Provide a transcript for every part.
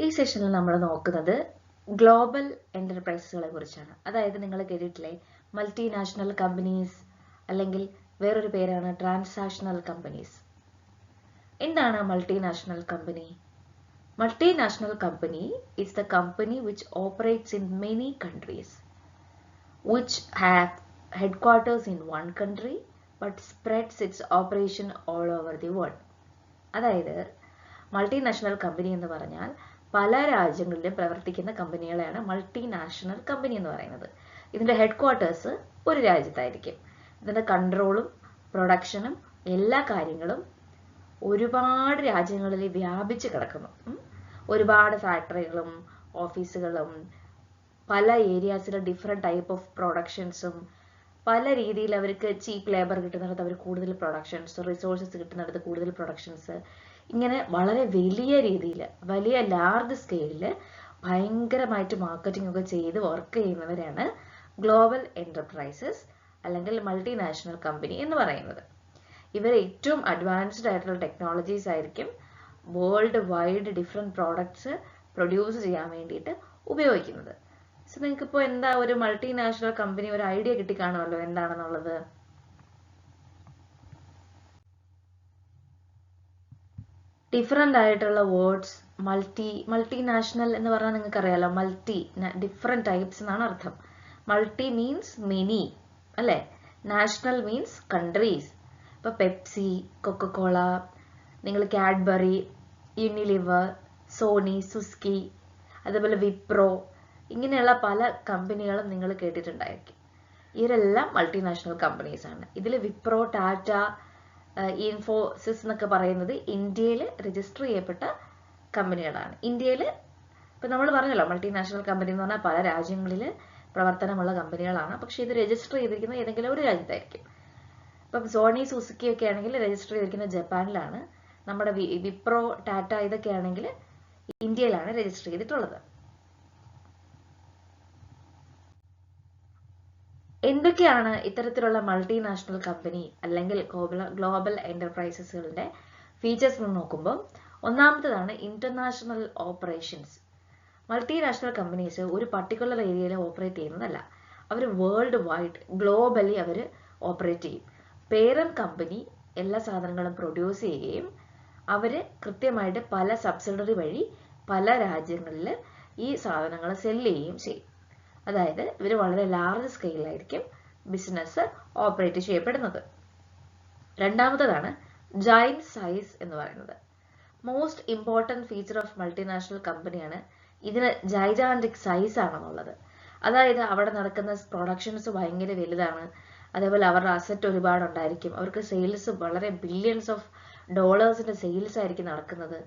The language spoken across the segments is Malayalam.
ഈ സെഷനിൽ നമ്മൾ നോക്കുന്നത് ഗ്ലോബൽ എന്റർപ്രൈസസുകളെ കുറിച്ചാണ്. അതായത് നിങ്ങൾ കേട്ടിട്ടില്ലേ മൾട്ടിനാഷണൽ കമ്പനീസ്, അല്ലെങ്കിൽ വേറൊരു പേരാണ് ട്രാൻസാക്ഷണൽ കമ്പനീസ്. എന്താണ് multinational company? Multinational company is the company which operates in many countries, which have headquarters in one country but spreads its operation all over the world. അതായത് മൾട്ടിനാഷണൽ കമ്പനി എന്ന് പറഞ്ഞാൽ പല രാജ്യങ്ങളിലും പ്രവർത്തിക്കുന്ന കമ്പനികളെയാണ് മൾട്ടിനാഷണൽ കമ്പനി എന്ന് പറയുന്നത്. ഇതിന്റെ ഹെഡ്ക്വാർട്ടേഴ്സ് ഒരു രാജ്യത്തായിരിക്കും. ഇതിന്റെ കൺട്രോളും പ്രൊഡക്ഷനും എല്ലാ കാര്യങ്ങളും ഒരുപാട് രാജ്യങ്ങളിൽ വ്യാപിച്ച് കിടക്കുന്നു. ഒരുപാട് ഫാക്ടറികളും ഓഫീസുകളും പല ഏരിയാസിലെ ഡിഫറെൻറ്റ് ടൈപ്പ് ഓഫ് പ്രൊഡക്ഷൻസും, പല രീതിയിൽ അവർക്ക് ചീപ്പ് ലേബർ കിട്ടുന്നിടത്ത് അവർ കൂടുതൽ പ്രൊഡക്ഷൻസ്, റിസോഴ്സസ് കിട്ടുന്നിടത്ത് കൂടുതൽ പ്രൊഡക്ഷൻസ്, ഇങ്ങനെ വളരെ വലിയ രീതിയിൽ വലിയ ലാർജ് സ്കെയിലിൽ ഭയങ്കരമായിട്ട് മാർക്കറ്റിംഗ് ഒക്കെ ചെയ്ത് വർക്ക് ചെയ്യുന്നവരാണ് ഗ്ലോബൽ എന്റർപ്രൈസസ് അല്ലെങ്കിൽ മൾട്ടിനാഷണൽ കമ്പനി എന്ന് പറയുന്നത്. ഇവർ ഏറ്റവും അഡ്വാൻസ്ഡ് ആയിട്ടുള്ള ടെക്നോളജീസ് ആയിരിക്കും world wide different products produce ചെയ്യാൻ വേണ്ടിയിട്ട് ഉപയോഗിക്കുന്നത്. സോ നിങ്ങൾക്ക് ഇപ്പോൾ എന്താ ഒരു മൾട്ടിനാഷണൽ കമ്പനി ഒരു ഐഡിയ കിട്ടിക്കാണുമല്ലോ എന്താണെന്നുള്ളത്. ഡിഫറെൻ്റ് ആയിട്ടുള്ള വേർഡ്സ് മൾട്ടിനാഷണൽ എന്ന് പറഞ്ഞാൽ നിങ്ങൾക്ക് അറിയാലോ, ഡിഫറെൻറ്റ് ടൈപ്സ് എന്നാണ് അർത്ഥം. മൾട്ടി മീൻസ് മെനി അല്ലേ, നാഷണൽ മീൻസ് കൺട്രീസ്. ഇപ്പോൾ പെപ്സി, കൊക്കക്കോള, നിങ്ങൾ കാഡ്ബറി, യൂണിലിവർ, സോണി, സുസ്കി, അതുപോലെ വിപ്രോ, ഇങ്ങനെയുള്ള പല കമ്പനികളും നിങ്ങൾ കേട്ടിട്ടുണ്ടായിരിക്കും. ഇവരെല്ലാം മൾട്ടിനാഷണൽ കമ്പനീസ് ആണ്. ഇതിൽ വിപ്രോ, ടാറ്റ, ഇൻഫോസിസ് എന്നൊക്കെ പറയുന്നത് ഇന്ത്യയിൽ രജിസ്റ്റർ ചെയ്യപ്പെട്ട കമ്പനികളാണ്. ഇന്ത്യയിൽ ഇപ്പം നമ്മൾ പറഞ്ഞല്ലോ മൾട്ടിനാഷണൽ കമ്പനി എന്ന് പറഞ്ഞാൽ പല രാജ്യങ്ങളിൽ പ്രവർത്തനമുള്ള കമ്പനികളാണ്. പക്ഷെ ഇത് രജിസ്റ്റർ ചെയ്തിരിക്കുന്നത് ഏതെങ്കിലും ഒരു രാജ്യത്തായിരിക്കും. ഇപ്പം സോണി, സുസുക്കി ഒക്കെ ആണെങ്കിൽ രജിസ്റ്റർ ചെയ്തിരിക്കുന്നത് ജപ്പാനിലാണ്. നമ്മുടെ വിപ്രോ, ടാറ്റ ഇതൊക്കെ ആണെങ്കിൽ ഇന്ത്യയിലാണ് രജിസ്റ്റർ ചെയ്തിട്ടുള്ളത്. എന്തൊക്കെയാണ് ഇത്തരത്തിലുള്ള മൾട്ടിനാഷണൽ കമ്പനി അല്ലെങ്കിൽ ഗ്ലോബൽ എന്റർപ്രൈസസുകളുടെ ഫീച്ചേഴ്സ് എന്ന് നോക്കുമ്പോൾ ഒന്നാമത്തേതാണ് ഇന്റർനാഷണൽ ഓപ്പറേഷൻസ്. മൾട്ടിനാഷണൽ കമ്പനീസ് ഒരു പർട്ടിക്കുലർ ഏരിയയിൽ ഓപ്പറേറ്റ് ചെയ്യുന്നതല്ല, അവർ വേൾഡ് വൈഡ് ഗ്ലോബലി അവർ ഓപ്പറേറ്റ് ചെയ്യും. പേരന്റ് കമ്പനി എല്ലാ സാധനങ്ങളും പ്രൊഡ്യൂസ് ചെയ്യുകയും അവർ കൃത്യമായിട്ട് പല സബ്സിഡറി വഴി പല രാജ്യങ്ങളിൽ ഈ സാധനങ്ങൾ സെല്ല് ചെയ്യുകയും ചെയ്യും. അതായത് ഇവർ വളരെ ലാർജ് സ്കെയിലായിരിക്കും ബിസിനസ് ഓപ്പറേറ്റ് ചെയ്യപ്പെടുന്നത്. രണ്ടാമത്തേതാണ് ജയന്റ് സൈസ് എന്ന് പറയുന്നത്. Most important feature of multinational കമ്പനിയാണ് ഇതിന് ജൈജാന്റിക് സൈസ് ആണെന്നുള്ളത്. അതായത് അവിടെ നടക്കുന്ന പ്രൊഡക്ഷൻസ് ഭയങ്കര വലുതാണ്. അതേപോലെ അവരുടെ അസറ്റ് ഒരുപാട് ഉണ്ടായിരിക്കും. അവർക്ക് സെയിൽസ് വളരെ ബില്യൺസ് ഓഫ് ഡോളേഴ്സിന്റെ സെയിൽസ് ആയിരിക്കും നടക്കുന്നത്.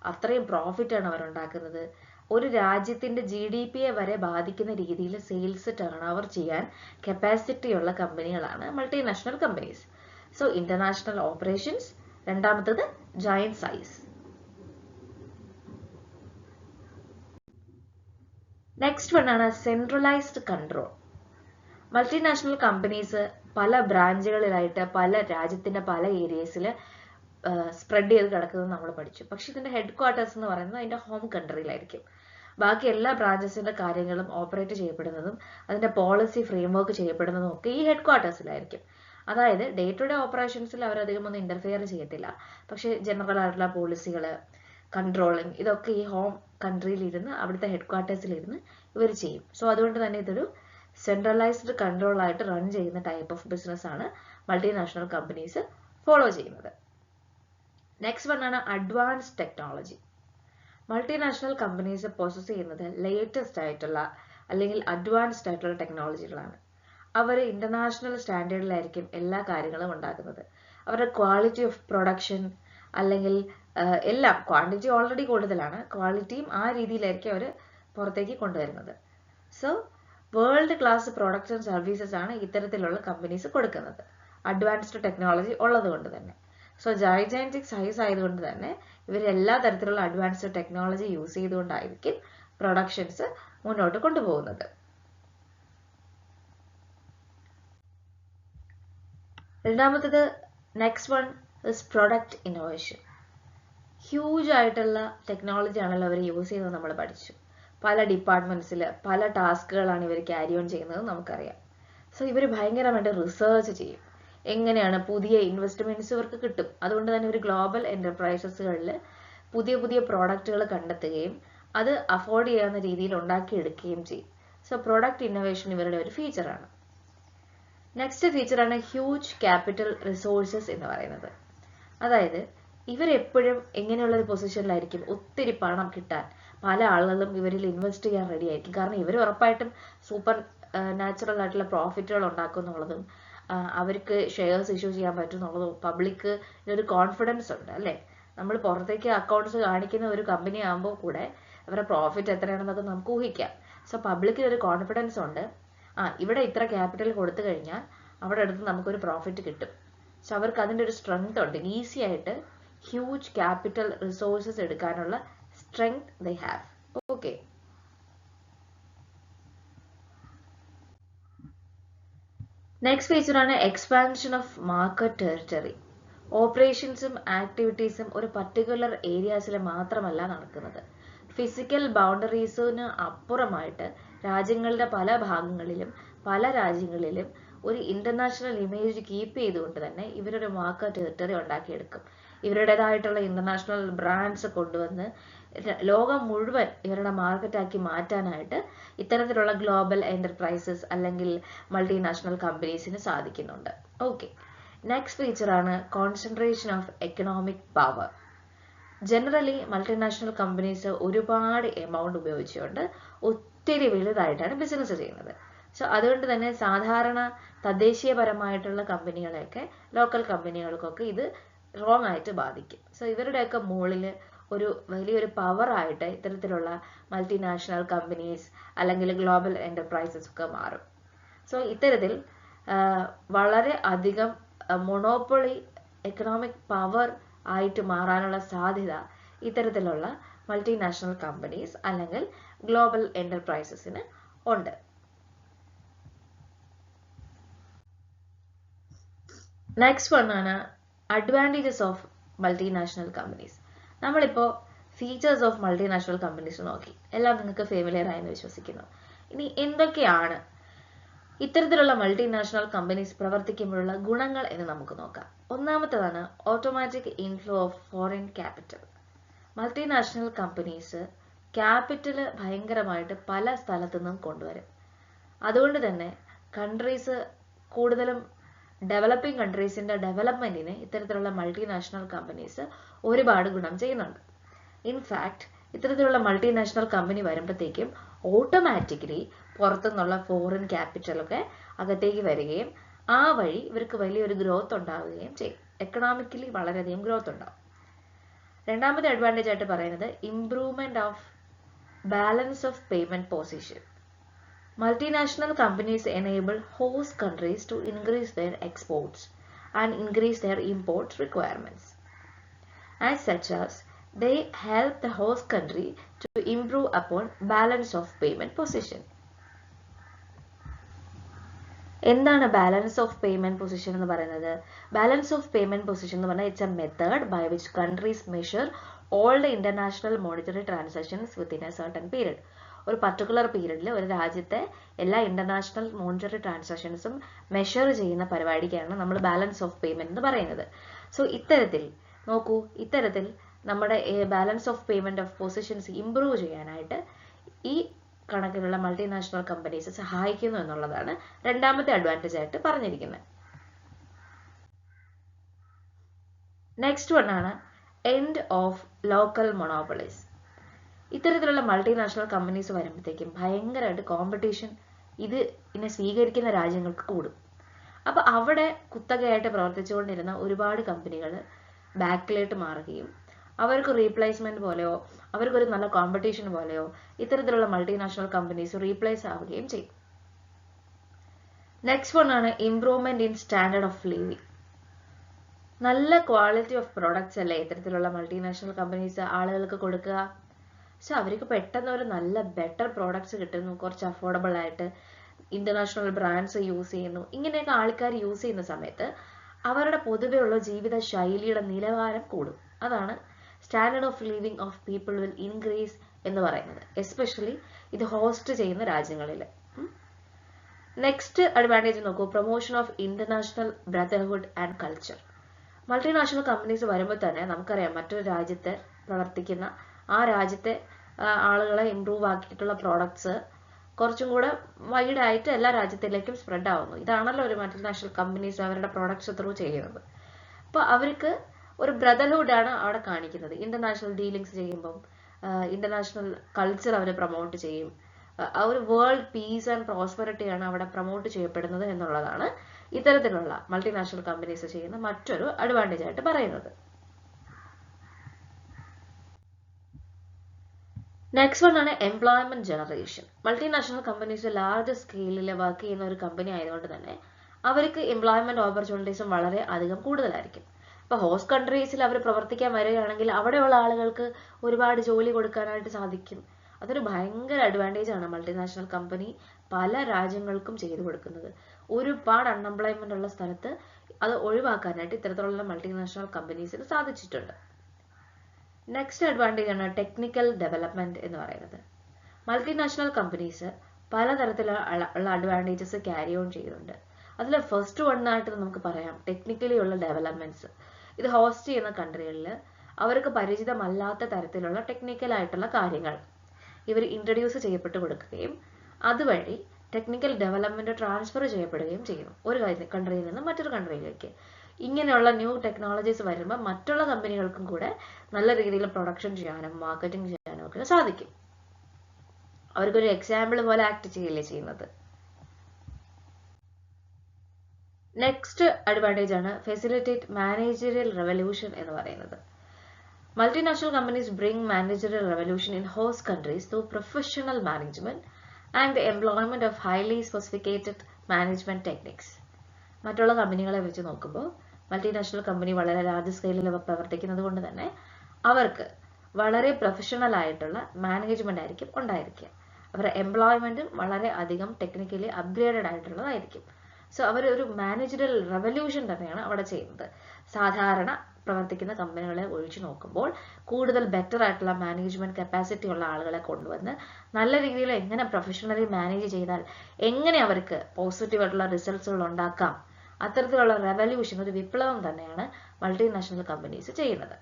അത്രയും പ്രോഫിറ്റാണ് അവർ ഉണ്ടാക്കുന്നത്. ഒരു രാജ്യത്തിന്റെ GDP വരെ ബാധിക്കുന്ന രീതിയിൽ സെയിൽസ് ടേൺ ഓവർ ചെയ്യാൻ കപ്പാസിറ്റി ഉള്ള കമ്പനികളാണ് multinational companies. So international operations, രണ്ടാമത്തത് ജയന്റ് സൈസ്. നെക്സ്റ്റ് വൺ ആണ് സെൻട്രലൈസ്ഡ് കൺട്രോൾ. മൾട്ടിനാഷണൽ കമ്പനീസ് പല ബ്രാഞ്ചുകളിലായിട്ട് പല രാജ്യത്തിന്റെ പല ഏരിയസിൽ സ്പ്രെഡ് ചെയ്ത് കിടക്കുന്നത് നമ്മൾ പഠിച്ചു. പക്ഷെ ഇതിന്റെ ഹെഡ്ക്വാർട്ടേഴ്സ് എന്ന് പറയുന്നത് അതിന്റെ ഹോം കൺട്രിയിലായിരിക്കും. ബാക്കി എല്ലാ ബ്രാഞ്ചസിന്റെ കാര്യങ്ങളും ഓപ്പറേറ്റ് ചെയ്യപ്പെടുന്നതും അതിന്റെ പോളിസി ഫ്രെയിംവർക്ക് ചെയ്യപ്പെടുന്നതും ഒക്കെ ഈ ഹെഡ്ക്വാർട്ടേഴ്സിലായിരിക്കും. അതായത് ഡേ ടു ഡേ ഓപ്പറേഷൻസിൽ അവരധികം ഒന്നും ഇന്റർഫിയർ ചെയ്യത്തില്ല. പക്ഷെ ജനറൽ ആയിട്ടുള്ള പോളിസികൾ, കൺട്രോളിങ്, ഇതൊക്കെ ഈ ഹോം കൺട്രിയിലിരുന്ന് അവിടുത്തെ ഹെഡ്ക്വാർട്ടേഴ്സിലിരുന്ന് ഇവർ ചെയ്യും. സോ അതുകൊണ്ട് തന്നെ ഇതൊരു സെൻട്രലൈസ്ഡ് കൺട്രോൾ ആയിട്ട് റൺ ചെയ്യുന്ന ടൈപ്പ് ഓഫ് ബിസിനസ് ആണ് മൾട്ടിനാഷണൽ കമ്പനീസ് ഫോളോ ചെയ്യുന്നത്. നെക്സ്റ്റ് വൺ ആണ് advanced technology. Multinational companies process ചെയ്യുന്നത് ലേറ്റസ്റ്റ് ആയിട്ടുള്ള അല്ലെങ്കിൽ അഡ്വാൻസ്ഡ് ആയിട്ടുള്ള ടെക്നോളജികളാണ്. അവർ ഇന്റർനാഷണൽ സ്റ്റാൻഡേർഡിലായിരിക്കും എല്ലാ കാര്യങ്ങളും ഉണ്ടാക്കുന്നത്. അവരുടെ ക്വാളിറ്റി ഓഫ് പ്രൊഡക്ഷൻ അല്ലെങ്കിൽ എല്ലാം, ക്വാണ്ടിറ്റി ഓൾറെഡി കൂടുതലാണ്, ക്വാളിറ്റിയും ആ രീതിയിലായിരിക്കും അവർ പുറത്തേക്ക് കൊണ്ടുവരുന്നത്. So world class products and services ആണ് ഇത്തരത്തിലുള്ള കമ്പനീസ് കൊടുക്കുന്നത്, അഡ്വാൻസ്ഡ് ടെക്നോളജി ഉള്ളത് കൊണ്ട് തന്നെ. സോ ജൈജാന്റിക് സൈസ് ആയതുകൊണ്ട് തന്നെ ഇവർ എല്ലാ തരത്തിലുള്ള അഡ്വാൻസ്ഡ് ടെക്നോളജി യൂസ് ചെയ്തുകൊണ്ടായിരിക്കും പ്രൊഡക്ഷൻസ് മുന്നോട്ട് കൊണ്ടുപോകുന്നത്. രണ്ടാമത്തത് next one is product innovation. Huge ആയിട്ടുള്ള ടെക്നോളജി ആണല്ലോ അവർ യൂസ് ചെയ്യുന്നത് നമ്മൾ പഠിച്ചു. പല ഡിപ്പാർട്ട്മെന്റ്സിൽ പല ടാസ്കുകളാണ് ഇവർ ക്യാരി ഓൺ ചെയ്യുന്നത് നമുക്കറിയാം. സോ ഇവർ ഭയങ്കരമായിട്ട് റിസർച്ച് ചെയ്യും, എങ്ങനെയാണ് പുതിയ ഇൻവെസ്റ്റ്മെന്റ്സ് ഇവർക്ക് കിട്ടും. അതുകൊണ്ട് തന്നെ ഇവർ ഗ്ലോബൽ എന്റർപ്രൈസസുകളിൽ പുതിയ പുതിയ പ്രോഡക്റ്റുകൾ കണ്ടെത്തുകയും അത് അഫോർഡ് ചെയ്യാവുന്ന രീതിയിൽ ഉണ്ടാക്കിയെടുക്കുകയും ചെയ്യും. സോ പ്രൊഡക്റ്റ് ഇന്നോവേഷൻ ഇവരുടെ ഒരു ഫീച്ചറാണ്. നെക്സ്റ്റ് ഫീച്ചറാണ് ഹ്യൂജ് ക്യാപിറ്റൽ റിസോഴ്സസ് എന്ന് പറയുന്നത്. അതായത് ഇവരെപ്പോഴും എങ്ങനെയുള്ളൊരു പൊസിഷനിലായിരിക്കും, ഒത്തിരി പണം കിട്ടാൻ പല ആളുകളും ഇവരിൽ ഇൻവെസ്റ്റ് ചെയ്യാൻ റെഡി ആയിരിക്കും. കാരണം ഇവർ ഉറപ്പായിട്ടും സൂപ്പർ നാച്ചുറൽ ആയിട്ടുള്ള പ്രോഫിറ്റുകൾ ഉണ്ടാക്കും എന്നുള്ളതും അവർക്ക് ഷെയർസ് ഇഷ്യൂ ചെയ്യാൻ പറ്റും എന്നുള്ളതും പബ്ലിക്ക് ഒരു കോൺഫിഡൻസ് ഉണ്ട് അല്ലേ. നമ്മൾ പുറത്തേക്ക് അക്കൗണ്ട്സ് കാണിക്കുന്ന ഒരു കമ്പനി ആകുമ്പോൾ കൂടെ അവരുടെ പ്രോഫിറ്റ് എത്രയാണെന്നൊക്കെ നമുക്ക് ഊഹിക്കാം. സോ പബ്ലിക്കിന് ഒരു കോൺഫിഡൻസ് ഉണ്ട്, ഇവിടെ ഇത്ര ക്യാപിറ്റൽ കൊടുത്തു കഴിഞ്ഞാൽ അവിടെ അടുത്ത് നമുക്കൊരു പ്രോഫിറ്റ് കിട്ടും. സോ അവർക്ക് അതിൻ്റെ ഒരു സ്ട്രെങ്ത് ഉണ്ട്, ഈസി ആയിട്ട് ഹ്യൂജ് ക്യാപിറ്റൽ റിസോഴ്സസ് എടുക്കാനുള്ള strength they have. Okay, next ഫീച്ചറാണ് എക്സ്പാൻഷൻ ഓഫ് മാർക്കറ്റ് ടെറിട്ടറി. ഓപ്പറേഷൻസും ആക്ടിവിറ്റീസും ഒരു പർട്ടിക്കുലർ ഏരിയാസിൽ മാത്രമല്ല നടക്കുന്നത്, ഫിസിക്കൽ ബൗണ്ടറീസിന് അപ്പുറമായിട്ട് രാജ്യങ്ങളുടെ പല ഭാഗങ്ങളിലും പല രാജ്യങ്ങളിലും ഒരു ഇന്റർനാഷണൽ ഇമേജ് കീപ്പ് ചെയ്തുകൊണ്ട് തന്നെ ഇവരൊരു മാർക്കറ്റ് ടെറിട്ടറി ഉണ്ടാക്കിയെടുക്കും. ഇവരുടേതായിട്ടുള്ള ഇന്റർനാഷണൽ ബ്രാൻഡ്സ് കൊണ്ടുവന്ന് ലോകം മുഴുവൻ ഇവരുടെ മാർക്കറ്റാക്കി മാറ്റാനായിട്ട് ഇത്തരത്തിലുള്ള ഗ്ലോബൽ എന്റർപ്രൈസസ് അല്ലെങ്കിൽ മൾട്ടിനാഷണൽ കമ്പനീസിന് സാധിക്കുന്നുണ്ട്. ഓക്കെ, നെക്സ്റ്റ് ഫീച്ചറാണ് concentration of economic power. Generally multinational companies ഒരുപാട് എമൗണ്ട് ഉപയോഗിച്ചുകൊണ്ട് ഒത്തിരി വലുതായിട്ടാണ് ബിസിനസ് ചെയ്യുന്നത്. സോ അതുകൊണ്ട് തന്നെ സാധാരണ തദ്ദേശീയപരമായിട്ടുള്ള കമ്പനികളെയൊക്കെ ലോക്കൽ കമ്പനികൾക്കൊക്കെ ഇത് റോങ് ആയിട്ട് ബാധിക്കും. സോ ഇവരുടെയൊക്കെ മുകളിൽ ഒരു വലിയൊരു പവറായിട്ട് ഇത്തരത്തിലുള്ള മൾട്ടിനാഷണൽ കമ്പനീസ് അല്ലെങ്കിൽ ഗ്ലോബൽ എന്റർപ്രൈസസ് ഒക്കെ മാറും. സോ ഇത്തരത്തിൽ വളരെ അധികം മൊണോപ്പൊളി എക്കണോമിക് പവർ ആയിട്ട് മാറാനുള്ള സാധ്യത ഇത്തരത്തിലുള്ള മൾട്ടിനാഷണൽ കമ്പനീസ് അല്ലെങ്കിൽ ഗ്ലോബൽ എന്റർപ്രൈസസിന് ഉണ്ട്. നെക്സ്റ്റ് വണ്ണാണ് അഡ്വാൻറ്റേജസ് ഓഫ് മൾട്ടിനാഷണൽ കമ്പനീസ്. നമ്മളിപ്പോൾ ഫീച്ചേഴ്സ് ഓഫ് മൾട്ടിനാഷണൽ കമ്പനീസ് നോക്കി, എല്ലാം നിങ്ങൾക്ക് ഫെമിലിയർ ആയെന്ന് വിശ്വസിക്കുന്നു. ഇനി എന്തൊക്കെയാണ് ഇത്തരത്തിലുള്ള മൾട്ടിനാഷണൽ കമ്പനീസ് പ്രവർത്തിക്കുമ്പോഴുള്ള ഗുണങ്ങൾ എന്ന് നമുക്ക് നോക്കാം. ഒന്നാമത്തേതാണ് automatic inflow of foreign capital. Multinational companies capital ഭയങ്കരമായിട്ട് പല സ്ഥലത്തു നിന്നും കൊണ്ടുവരും. അതുകൊണ്ട് തന്നെ കൺട്രീസ് കൂടുതലും ഡെവലപ്പിംഗ് കൺട്രീസിന്റെ ഡെവലപ്മെന്റിന് ഇത്തരത്തിലുള്ള മൾട്ടിനാഷണൽ കമ്പനീസ് ഒരുപാട് ഗുണം ചെയ്യുന്നുണ്ട്. ഇൻഫാക്ട് ഇത്തരത്തിലുള്ള മൾട്ടിനാഷണൽ കമ്പനി വരുമ്പോഴത്തേക്കും ഓട്ടോമാറ്റിക്കലി പുറത്തുനിന്നുള്ള ഫോറിൻ ക്യാപിറ്റലൊക്കെ അകത്തേക്ക് വരികയും ആ വഴി ഇവർക്ക് വലിയൊരു ഗ്രോത്ത് ഉണ്ടാവുകയും ചെയ്യും. എക്കണോമിക്കലി വളരെയധികം ഗ്രോത്ത് ഉണ്ടാവും. രണ്ടാമത്തെ അഡ്വാൻറ്റേജ് ആയിട്ട് പറയുന്നത് improvement of balance of payment position. Multinational companies enable host countries to increase their exports and increase their import requirements. As such as they help the host country to improve upon balance of payment position. എന്താണ് ബാലൻസ് ഓഫ് പേയ്മെന്റ് പൊസിഷൻ എന്ന് പറയുന്നത്? ബാലൻസ് ഓഫ് പേയ്മെന്റ് പൊസിഷൻ എന്ന് പറഞ്ഞാൽ it's a method by which countries measure all the international monetary transactions within a certain period. ഒരു പർട്ടിക്കുലർ പീരീഡിൽ ഒരു രാജ്യത്തെ എല്ലാ ഇന്റർനാഷണൽ മോണിറ്ററി ട്രാൻസാക്ഷൻസും മെഷർ ചെയ്യുന്ന പരിപാടിക്കാണ് നമ്മൾ ബാലൻസ് ഓഫ് പേയ്മെന്റ് എന്ന് പറയുന്നത്. സോ ഇത്തരത്തിൽ നോക്കൂ, ഇത്തരത്തിൽ നമ്മുടെ balance of payment of positions improve ചെയ്യാനായിട്ട് ഈ കണക്കിലുള്ള മൾട്ടിനാഷണൽ കമ്പനീസ് സഹായിക്കുന്നു എന്നുള്ളതാണ് രണ്ടാമത്തെ അഡ്വാൻറ്റേജ് ആയിട്ട് പറഞ്ഞിരിക്കുന്നത്. നെക്സ്റ്റ് വൺ ആണ് എൻഡ് ഓഫ് ലോക്കൽ മൊണോപ്പൊളീസ്. ഇത്തരത്തിലുള്ള മൾട്ടിനാഷണൽ കമ്പനീസ് വരുമ്പോഴത്തേക്കും ഭയങ്കരമായിട്ട് കോമ്പറ്റീഷൻ ഇതിനെ സ്വീകരിക്കുന്ന രാജ്യങ്ങൾക്ക് കൂടും. അപ്പൊ അവിടെ കുത്തകയായിട്ട് പ്രവർത്തിച്ചുകൊണ്ടിരുന്ന ഒരുപാട് കമ്പനികൾ ബാക്കിലേക്ക് മാറുകയും അവർക്ക് റീപ്ലേസ്മെന്റ് പോലെയോ അവർക്കൊരു നല്ല കോമ്പറ്റീഷൻ പോലെയോ ഇത്തരത്തിലുള്ള മൾട്ടിനാഷണൽ കമ്പനീസ് റീപ്ലേസ് ആവുകയും ചെയ്യും. നെക്സ്റ്റ് വൺ ആണ് improvement in standard of living. നല്ല ക്വാളിറ്റി ഓഫ് പ്രോഡക്ട്സ് അല്ലേ ഇത്തരത്തിലുള്ള മൾട്ടിനാഷണൽ കമ്പനീസ് ആളുകൾക്ക് കൊടുക്കുക. സോ അവർക്ക് പെട്ടെന്ന് ഒരു നല്ല ബെറ്റർ പ്രോഡക്ട്സ് കിട്ടുന്നു, കുറച്ച് അഫോർഡബിൾ ആയിട്ട് ഇന്റർനാഷണൽ ബ്രാൻഡ്സ് യൂസ് ചെയ്യുന്നു. ഇങ്ങനെയൊക്കെ ആൾക്കാർ യൂസ് ചെയ്യുന്ന സമയത്ത് അവരുടെ പൊതുവെയുള്ള ജീവിത ശൈലിയുടെ നിലവാരം കൂടും. അതാണ് standard of living of people will increase എന്ന് പറയുന്നത്, എസ്പെഷ്യലി ഇത് ഹോസ്റ്റ് ചെയ്യുന്ന രാജ്യങ്ങളിൽ. നെക്സ്റ്റ് അഡ്വാൻറ്റേജ് നോക്കൂ, promotion of international brotherhood and culture. Multinational companies വരുമ്പോൾ തന്നെ നമുക്കറിയാം മറ്റൊരു രാജ്യത്ത് പ്രവർത്തിക്കുന്ന ആ രാജ്യത്തെ ആളുകളെ ഇംപ്രൂവ് ആക്കിയിട്ടുള്ള പ്രോഡക്ട്സ് കുറച്ചും കൂടെ വൈഡായിട്ട് എല്ലാ രാജ്യത്തിലേക്കും സ്പ്രെഡ് ആവുന്നു. ഇതാണല്ലോ ഒരു മൾട്ടിനാഷണൽ കമ്പനീസ് അവരുടെ പ്രോഡക്ട്സ് ത്രൂ ചെയ്യുന്നത്. അപ്പോൾ അവർക്ക് ഒരു ബ്രദർഹുഡാണ് അവിടെ കാണിക്കുന്നത്. ഇന്റർനാഷണൽ ഡീലിങ്സ് ചെയ്യുമ്പം ഇന്റർനാഷണൽ കൾച്ചർ അവർ പ്രൊമോട്ട് ചെയ്യും. ആ ഒരു വേൾഡ് പീസ് ആൻഡ് പ്രോസ്പെറിറ്റിയാണ് അവിടെ പ്രൊമോട്ട് ചെയ്യപ്പെടുന്നത് എന്നുള്ളതാണ് ഇത്തരത്തിലുള്ള മൾട്ടിനാഷണൽ കമ്പനീസ് ചെയ്യുന്ന മറ്റൊരു അഡ്വാൻറ്റേജ് ആയിട്ട് പറയുന്നത്. നെക്സ്റ്റ് വൺ ആണ് employment generation. Multinational companies large സ്കെയിലിൽ വർക്ക് ചെയ്യുന്ന ഒരു കമ്പനി ആയതുകൊണ്ട് തന്നെ അവർക്ക് എംപ്ലോയ്മെന്റ് ഓപ്പർച്യൂണിറ്റീസും വളരെ അധികം കൂടുതലായിരിക്കും. ഇപ്പൊ ഹോസ്റ്റ് കൺട്രീസിൽ അവർ പ്രവർത്തിക്കാൻ വരികയാണെങ്കിൽ അവിടെയുള്ള ആളുകൾക്ക് ഒരുപാട് ജോലി കൊടുക്കാനായിട്ട് സാധിക്കും. അതൊരു ഭയങ്കര അഡ്വാൻറ്റേജ് ആണ് മൾട്ടിനാഷണൽ കമ്പനി പല രാജ്യങ്ങൾക്കും ചെയ്തു കൊടുക്കുന്നത്. ഒരുപാട് അൺഎംപ്ലോയ്മെന്റ് ഉള്ള സ്ഥലത്ത് അത് ഒഴിവാക്കാനായിട്ട് ഇത്തരത്തിലുള്ള മൾട്ടിനാഷണൽ കമ്പനീസിന് സാധിച്ചിട്ടുണ്ട്. നെക്സ്റ്റ് അഡ്വാൻറ്റേജ് ആണ് ടെക്നിക്കൽ ഡെവലപ്മെന്റ് എന്ന് പറയുന്നത്. മൾട്ടിനാഷണൽ കമ്പനീസ് പലതരത്തിലുള്ള അഡ്വാൻറ്റേജസ് ക്യാരി ഓൺ ചെയ്യുന്നുണ്ട്. അതിൽ ഫസ്റ്റ് വണ്ണായിട്ട് നമുക്ക് പറയാം ടെക്നിക്കലി ഉള്ള ഡെവലപ്മെന്റ്സ്. ഇത് ഹോസ്റ്റ് ചെയ്യുന്ന കൺട്രികളിൽ അവർക്ക് പരിചിതമല്ലാത്ത തരത്തിലുള്ള ടെക്നിക്കൽ ആയിട്ടുള്ള കാര്യങ്ങൾ ഇവർ ഇൻട്രൊഡ്യൂസ് ചെയ്യപ്പെട്ട് കൊടുക്കുകയും അതുവഴി ടെക്നിക്കൽ ഡെവലപ്മെന്റ് ട്രാൻസ്ഫർ ചെയ്യപ്പെടുകയും ചെയ്യുന്നു ഒരു കൺട്രിയിൽ നിന്ന് മറ്റൊരു കൺട്രിയിലേക്ക്. ഇങ്ങനെയുള്ള ന്യൂ ടെക്നോളജീസ് വരുമ്പോൾ മറ്റുള്ള കമ്പനികൾക്കും കൂടെ നല്ല രീതിയിൽ പ്രൊഡക്ഷൻ ചെയ്യാനും മാർക്കറ്റിംഗ് ചെയ്യാനും ഒക്കെ സാധിക്കും. അവർക്കൊരു എക്സാമ്പിൾ പോലെ ആക്ട് ചെയ്യല്ലേ ചെയ്യുന്നത്. നെക്സ്റ്റ് അഡ്വാൻറ്റേജ് ആണ് ഫെസിലിറ്റേറ്റ് മാനേജറിയൽ റെവല്യൂഷൻ എന്ന് പറയുന്നത്. Multinational companies bring managerial revolution in host countries through professional management and the employment of highly sophisticated management techniques. മറ്റുള്ള കമ്പനികളെ വെച്ച് നോക്കുമ്പോൾ മൾട്ടിനാഷണൽ കമ്പനി വളരെ ലാർജ് സ്കെയിലിൽ പ്രവർത്തിക്കുന്നത് കൊണ്ട് തന്നെ അവർക്ക് വളരെ പ്രൊഫഷണൽ ആയിട്ടുള്ള മാനേജ്മെന്റ് ആയിരിക്കും ഉണ്ടായിരിക്കുക. അവരുടെ എംപ്ലോയ്മെന്റും വളരെ അധികം ടെക്നിക്കലി അപ്ഗ്രേഡഡ് ആയിട്ടുള്ളതായിരിക്കും. സോ അവർ ഒരു മാനേജറിയൽ റെവല്യൂഷൻ തന്നെയാണ് അവിടെ ചെയ്യുന്നത്. സാധാരണ പ്രവർത്തിക്കുന്ന കമ്പനികളെ ഒഴിച്ചു നോക്കുമ്പോൾ കൂടുതൽ ബെറ്റർ ആയിട്ടുള്ള മാനേജ്മെന്റ് കപ്പാസിറ്റി ഉള്ള ആളുകളെ കൊണ്ടുവന്ന് നല്ല രീതിയിൽ എങ്ങനെ പ്രൊഫഷണലി മാനേജ് ചെയ്താൽ എങ്ങനെ അവർക്ക് പോസിറ്റീവ് ആയിട്ടുള്ള റിസൾട്ട്സുകൾ ഉണ്ടാക്കാം, അത്തരത്തിലുള്ള റെവല്യൂഷൻ, ഒരു വിപ്ലവം തന്നെയാണ് മൾട്ടിനാഷണൽ കമ്പനീസ് ചെയ്യുന്നത്.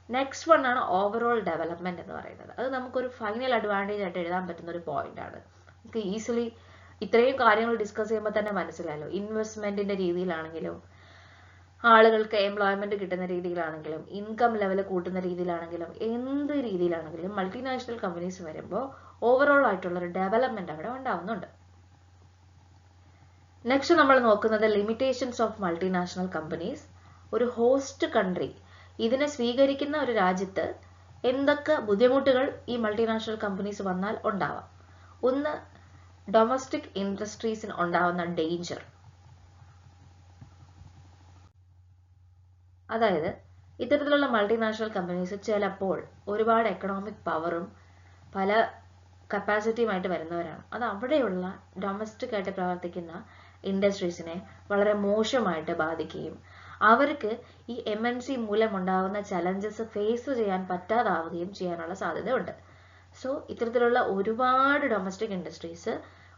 നെക്സ്റ്റ് വൺ ആണ് ഓവറോൾ ഡെവലപ്മെന്റ് എന്ന് പറയുന്നത്. അത് നമുക്കൊരു ഫൈനൽ അഡ്വാൻറ്റേജ് ആയിട്ട് എഴുതാൻ പറ്റുന്ന ഒരു പോയിന്റ് ആണ്. നമുക്ക് ഈസിലി ഇത്രയും കാര്യങ്ങൾ ഡിസ്കസ് ചെയ്യുമ്പോൾ തന്നെ മനസ്സിലായല്ലോ. ഇൻവെസ്റ്റ്മെന്റിന്റെ രീതിയിലാണെങ്കിലും ആളുകൾക്ക് എംപ്ലോയ്മെന്റ് കിട്ടുന്ന രീതിയിലാണെങ്കിലും ഇൻകം ലെവൽ കൂട്ടുന്ന രീതിയിലാണെങ്കിലും എന്ത് രീതിയിലാണെങ്കിലും മൾട്ടിനാഷണൽ കമ്പനീസ് വരുമ്പോൾ ഓവറോൾ ആയിട്ടുള്ള ഒരു ഡെവലപ്മെന്റ് അവിടെ ഉണ്ടാവുന്നുണ്ട്. നെക്സ്റ്റ് നമ്മൾ നോക്കുന്നത് ലിമിറ്റേഷൻസ് ഓഫ് മൾട്ടിനാഷണൽ കമ്പനീസ്. ഒരു ഹോസ്റ്റ് കൺട്രി ഇതിനെ സ്വീകരിക്കുന്ന ഒരു രാജ്യത്ത് എന്തൊക്കെ ബുദ്ധിമുട്ടുകൾ ഈ മൾട്ടിനാഷണൽ കമ്പനീസ് വന്നാൽ ഉണ്ടാവാം. ഒന്ന്, ഡൊമസ്റ്റിക് ഇൻഡസ്ട്രീസിന് ഉണ്ടാവുന്ന ഡേഞ്ചർ. അതായത് ഇത്തരത്തിലുള്ള മൾട്ടിനാഷണൽ കമ്പനീസ് ചിലപ്പോൾ ഒരുപാട് എക്കണോമിക് പവറും പല കപ്പാസിറ്റിയുമായിട്ട് വരുന്നവരാണ്. അത് അവിടെയുള്ള ഡൊമസ്റ്റിക് ആയിട്ട് പ്രവർത്തിക്കുന്ന ഇൻഡസ്ട്രീസിനെ വളരെ മോശമായിട്ട് ബാധിക്കുകയും അവർക്ക് ഈ MNC മൂലമുണ്ടാകുന്ന ചലഞ്ചസ് ഫേസ് ചെയ്യാൻ പറ്റാതാവുകയും ചെയ്യാനുള്ള സാധ്യതയുണ്ട്. സോ ഇത്തരത്തിലുള്ള ഒരുപാട് ഡൊമസ്റ്റിക് ഇൻഡസ്ട്രീസ്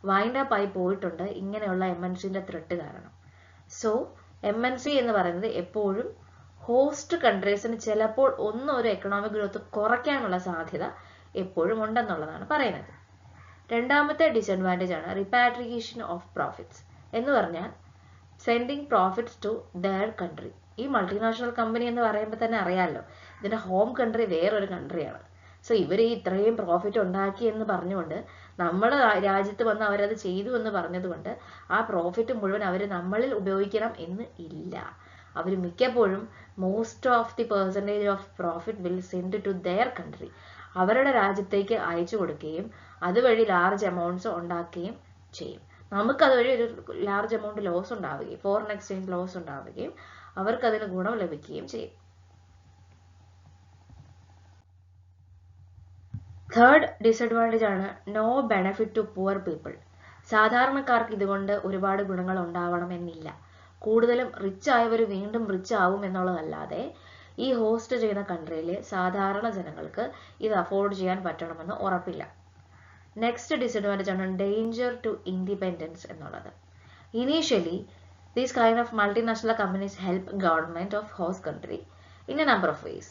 വൈൻഡ് അപ്പ് ആയി പോയിട്ടുണ്ട് ഇങ്ങനെയുള്ള MNCന്റെ ത്രെട്ട് കാരണം. സോ MNC എന്ന് പറയുന്നത് എപ്പോഴും ഹോസ്റ്റ് കൺട്രീസിന് ചിലപ്പോൾ ഒരു എക്കണോമിക് ഗ്രോത്ത് കുറയ്ക്കാനുള്ള സാധ്യത എപ്പോഴും ഉണ്ടെന്നുള്ളതാണ് പറയുന്നത്. രണ്ടാമത്തെ ഡിസഡ്വാൻറ്റേജ് ആണ് റിപ്പാട്രിയേഷൻ ഓഫ് പ്രോഫിറ്റ്സ് എന്ന് പറഞ്ഞാൽ sending profits to their country. ഈ മൾട്ടിനാഷണൽ കമ്പനി എന്ന് പറയുമ്പോൾ തന്നെ അറിയാമല്ലോ ഇതിന്റെ ഹോം കൺട്രി വേറൊരു കൺട്രിയാണ്. സോ ഇവർ ഇത്രയും പ്രോഫിറ്റ് ഉണ്ടാക്കി എന്ന് പറഞ്ഞുകൊണ്ട് നമ്മുടെ രാജ്യത്ത് വന്ന് അവരത് ചെയ്തു എന്ന് പറഞ്ഞതുകൊണ്ട് ആ പ്രോഫിറ്റ് മുഴുവൻ അവർ നമ്മളിൽ ഉപയോഗിക്കണം എന്ന് ഇല്ല. അവർ മിക്കപ്പോഴും most of the percentage of profit will send to their country. അവരുടെ രാജ്യത്തേക്ക് അയച്ചു കൊടുക്കുകയും അതുവഴി ലാർജ് എമൗണ്ട്സ് ഉണ്ടാക്കുകയും ചെയ്യും. നമുക്ക് അതുവഴി ഒരു ലാർജ് എമൗണ്ട് ലോസ് ഉണ്ടാവുകയും ഫോറിൻ എക്സ്ചേഞ്ച് ലോസ് ഉണ്ടാവുകയും അവർക്ക് അതിന് ഗുണം ലഭിക്കുകയും ചെയ്യും. തേർഡ് ഡിസഡ്വാൻറ്റേജ് ആണ് no benefit to poor people. സാധാരണക്കാർക്ക് ഇതുകൊണ്ട് ഒരുപാട് ഗുണങ്ങൾ ഉണ്ടാവണമെന്നില്ല. കൂടുതലും റിച്ച് ആയവർ വീണ്ടും റിച്ച് ആവും എന്നുള്ളതല്ലാതെ ഈ ഹോസ്റ്റ് ചെയ്യുന്ന കൺട്രിയിലെ സാധാരണ ജനങ്ങൾക്ക് ഇത് അഫോർഡ് ചെയ്യാൻ പറ്റണമെന്ന് ഉറപ്പില്ല. നെക്സ്റ്റ് ഡിസഡ്വാൻറ്റേജ് ആണ് ഡേഞ്ചർ ടു ഇൻഡിപെൻഡൻസ് എന്നുള്ളത്. Initially these kind of multinational companies help government of host country in a number of ways.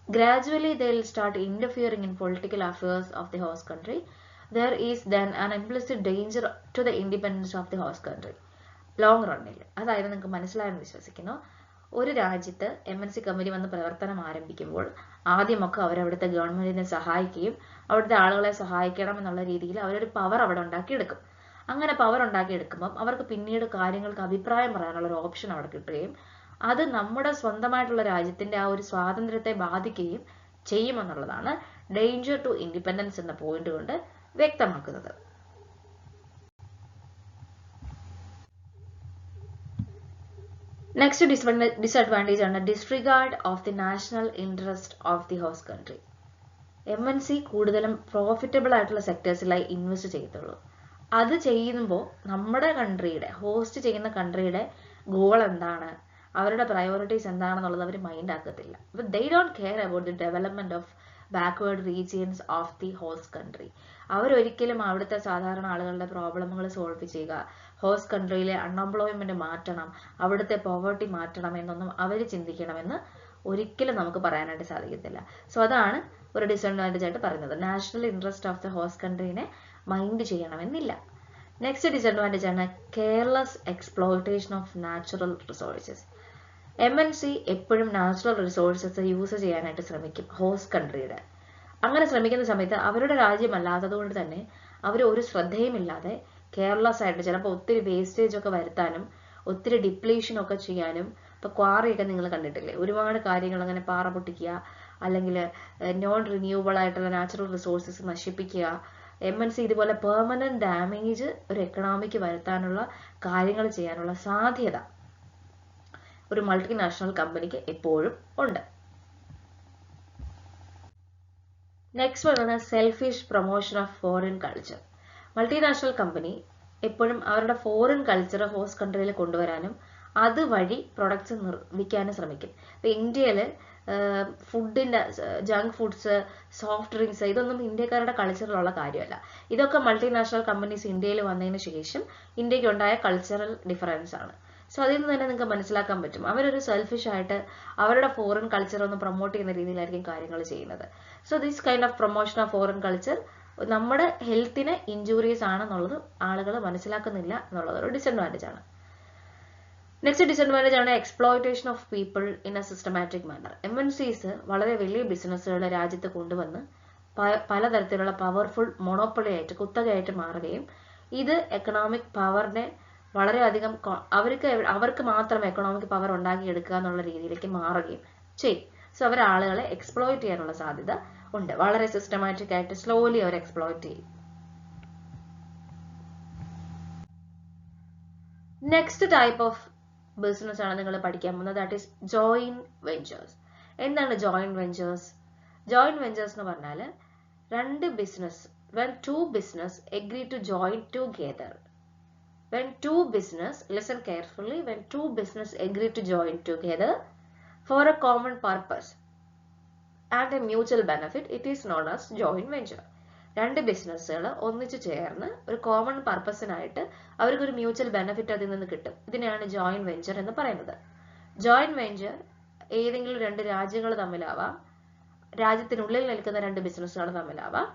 Gradually they will start interfering in political affairs of the host country. There is then an implicit danger to the independence of the host country. Long റണ്ണിൽ അതായത് നിങ്ങൾക്ക് മനസ്സിലായെന്ന് വിശ്വസിക്കുന്നു. ഒരു രാജ്യത്ത് MNC കമ്പനി വന്ന് പ്രവർത്തനം ആരംഭിക്കുമ്പോൾ ആദ്യമൊക്കെ അവരവിടുത്തെ ഗവൺമെന്റിനെ സഹായിക്കുകയും അവിടുത്തെ ആളുകളെ സഹായിക്കണം എന്നുള്ള രീതിയിൽ അവരൊരു പവർ അവിടെ ഉണ്ടാക്കിയെടുക്കും. അങ്ങനെ പവർ ഉണ്ടാക്കിയെടുക്കുമ്പം അവർക്ക് പിന്നീട് കാര്യങ്ങൾക്ക് അഭിപ്രായം പറയാനുള്ള ഒരു ഓപ്ഷൻ അവിടെ കിട്ടുകയും അത് നമ്മുടെ സ്വന്തമായിട്ടുള്ള രാജ്യത്തിന്റെ ആ ഒരു സ്വാതന്ത്ര്യത്തെ ബാധിക്കുകയും ചെയ്യുമെന്നുള്ളതാണ് ഡേഞ്ചർ ടു ഇൻഡിപെൻഡൻസ് എന്ന പോയിന്റ് കൊണ്ട് വ്യക്തമാക്കുന്നത്. നെക്സ്റ്റ് ഡിസഡ്വാൻറ്റേജ് ആണ് disregard of the national interest of the host country. MNC കൂടുതലും പ്രോഫിറ്റബിൾ ആയിട്ടുള്ള സെക്ടേഴ്സിലായി ഇൻവെസ്റ്റ് ചെയ്യത്തുള്ളൂ. അത് ചെയ്യുമ്പോൾ നമ്മുടെ കൺട്രിയുടെ ഹോസ്റ്റ് ചെയ്യുന്ന കൺട്രിയുടെ ഗോൾ എന്താണ്, അവരുടെ പ്രയോറിറ്റീസ് എന്താണെന്നുള്ളത് അവർ മൈൻഡ് ആക്കത്തില്ല. അപ്പോൾ they don't care about the development of backward regions of the host country. അവരൊരിക്കലും അവിടുത്തെ സാധാരണ ആളുകളുടെ പ്രോബ്ലമുകൾ സോൾവ് ചെയ്യുക, ഹോസ്റ്റ് കൺട്രിയിലെ അൺഎംപ്ലോയ്മെന്റ് മാറ്റണം, അവിടുത്തെ പോവർട്ടി മാറ്റണം എന്നൊന്നും അവർ ചിന്തിക്കണമെന്ന് ഒരിക്കലും നമുക്ക് പറയാനായിട്ട് സാധിക്കത്തില്ല. സോ അതാണ് ഒരു ഡിസഡ്വാൻറ്റേജ് ആയിട്ട് പറയുന്നത്. National interest of the host കൺട്രീനെ മൈൻഡ് ചെയ്യണമെന്നില്ല. നെക്സ്റ്റ് ഡിസഡ്വാൻറ്റേജ് ആണ് careless exploitation of natural resources. MNC എപ്പോഴും നാച്ചുറൽ റിസോഴ്സസ് യൂസ് ചെയ്യാനായിട്ട് ശ്രമിക്കും ഹോസ്റ്റ് കൺട്രിയുടെ. അങ്ങനെ ശ്രമിക്കുന്ന സമയത്ത് അവരുടെ രാജ്യമല്ലാത്തത് കൊണ്ട് തന്നെ അവർ ഒരു ശ്രദ്ധയുമില്ലാതെ കെയർലെസ് ആയിട്ട് ചിലപ്പോൾ ഒത്തിരി വേസ്റ്റേജ് ഒക്കെ വരുത്താനും ഒത്തിരി ഡിപ്ലീഷൻ ഒക്കെ ചെയ്യാനും. ഇപ്പൊ ക്വാറിയൊക്കെ നിങ്ങൾ കണ്ടിട്ടില്ലേ, ഒരുപാട് കാര്യങ്ങൾ അങ്ങനെ പാറ പൊട്ടിക്കുക അല്ലെങ്കിൽ നോൺ റിന്യൂവബിൾ ആയിട്ടുള്ള നാച്ചുറൽ റിസോഴ്സസ് നശിപ്പിക്കുക. MNC ഇതുപോലെ പെർമനന്റ് ഡാമേജ് ഒരു എക്കണോമിക്ക് വരുത്താനുള്ള കാര്യങ്ങൾ ചെയ്യാനുള്ള സാധ്യത ഒരു മൾട്ടിനാഷണൽ കമ്പനിക്ക് എപ്പോഴും ഉണ്ട്. നെക്സ്റ്റ് പറയുന്നത് selfish promotion of foreign culture. Multinational company എപ്പോഴും അവരുടെ ഫോറിൻ കൾച്ചർ ഹോസ്റ്റ് കൺട്രിയിൽ കൊണ്ടുവരാനും അതുവഴി പ്രൊഡക്ട്സ് വിൽക്കാനും ശ്രമിക്കും. ഇപ്പൊ ഇന്ത്യയില് ഫുഡിന്റെ ജങ്ക് ഫുഡ്സ്, സോഫ്റ്റ് ഡ്രിങ്ക്സ് ഇതൊന്നും ഇന്ത്യക്കാരുടെ കൾച്ചറിലുള്ള കാര്യമല്ല. ഇതൊക്കെ മൾട്ടിനാഷണൽ കമ്പനീസ് ഇന്ത്യയിൽ വന്നതിന് ശേഷം ഇന്ത്യക്ക് ഉണ്ടായ കൾച്ചറൽ ഡിഫറൻസ് ആണ്. സോ അതിൽ നിന്ന് തന്നെ നിങ്ങൾക്ക് മനസ്സിലാക്കാൻ പറ്റും അവരൊരു സെൽഫിഷ് ആയിട്ട് അവരുടെ ഫോറിൻ കൾച്ചർ ഒന്ന് പ്രൊമോട്ട് ചെയ്യുന്ന രീതിയിലായിരിക്കും കാര്യങ്ങൾ ചെയ്യുന്നത്. So this kind of promotion of foreign culture നമ്മുടെ ഹെൽത്തിന് ഇഞ്ചുറീസ് ആണെന്നുള്ളത് ആളുകൾ മനസ്സിലാക്കുന്നില്ല എന്നുള്ളത് ഒരു ഡിസഡ്വാൻറ്റേജ് ആണ്. നെക്സ്റ്റ് ഡിസഡ്വാൻറ്റേജ് ആണ് exploitation of people in A systematic manor. MNCs വളരെ വലിയ ബിസിനസ്സുകൾ രാജ്യത്ത് കൊണ്ടുവന്ന് പലതരത്തിലുള്ള പവർഫുൾ മൊണോപ്പൊളി ആയിട്ട് കുത്തകയായിട്ട് മാറുകയും ഇത് എക്കണോമിക് പവറിനെ വളരെയധികം അവർക്ക് മാത്രം എക്കണോമിക് പവർ ഉണ്ടാക്കിയെടുക്കുക എന്നുള്ള രീതിയിലേക്ക് മാറുകയും ചെയ്യും. സോ അവർ ആളുകളെ എക്സ്പ്ലോയിറ്റ് ചെയ്യാനുള്ള സാധ്യത ഉണ്ട്. വളരെ സിസ്റ്റമാറ്റിക് ആയിട്ട് സ്ലോലി അവർ എക്സ്പ്ലോയിറ്റ് ചെയ്യും. നെക്സ്റ്റ് ടൈപ്പ് ഓഫ് ബിസിനസ് ആണ് നിങ്ങൾ പഠിക്കാൻ പോകുന്നത്. That is joint ventures. എന്താണ് ജോയിന്റ് വെഞ്ചേഴ്സ്? ജോയിന്റ് വെഞ്ചേഴ്സ് എന്ന് പറഞ്ഞാൽ രണ്ട് business, when two business agree to join together. When two business, listen carefully, when two business agree to join together for a common purpose and a mutual benefit, it is known as joint venture. രണ്ട് ബിസിനസ്സുകൾ ഒന്നിച്ചു ചേർന്ന് ഒരു കോമൺ പർപ്പസിനായിട്ട് അവർക്കൊരു മ്യൂച്വൽ ബെനിഫിറ്റ് അതിൽ നിന്ന് കിട്ടും. ഇതിനെയാണ് ജോയിന്റ് വെഞ്ചർ എന്ന് പറയുന്നത്. ജോയിന്റ് വെഞ്ചർ ഏതെങ്കിലും രണ്ട് രാജ്യങ്ങൾ തമ്മിലാവാം, രാജ്യത്തിനുള്ളിൽ നിൽക്കുന്ന രണ്ട് ബിസിനസ്സുകൾ തമ്മിലാവാം,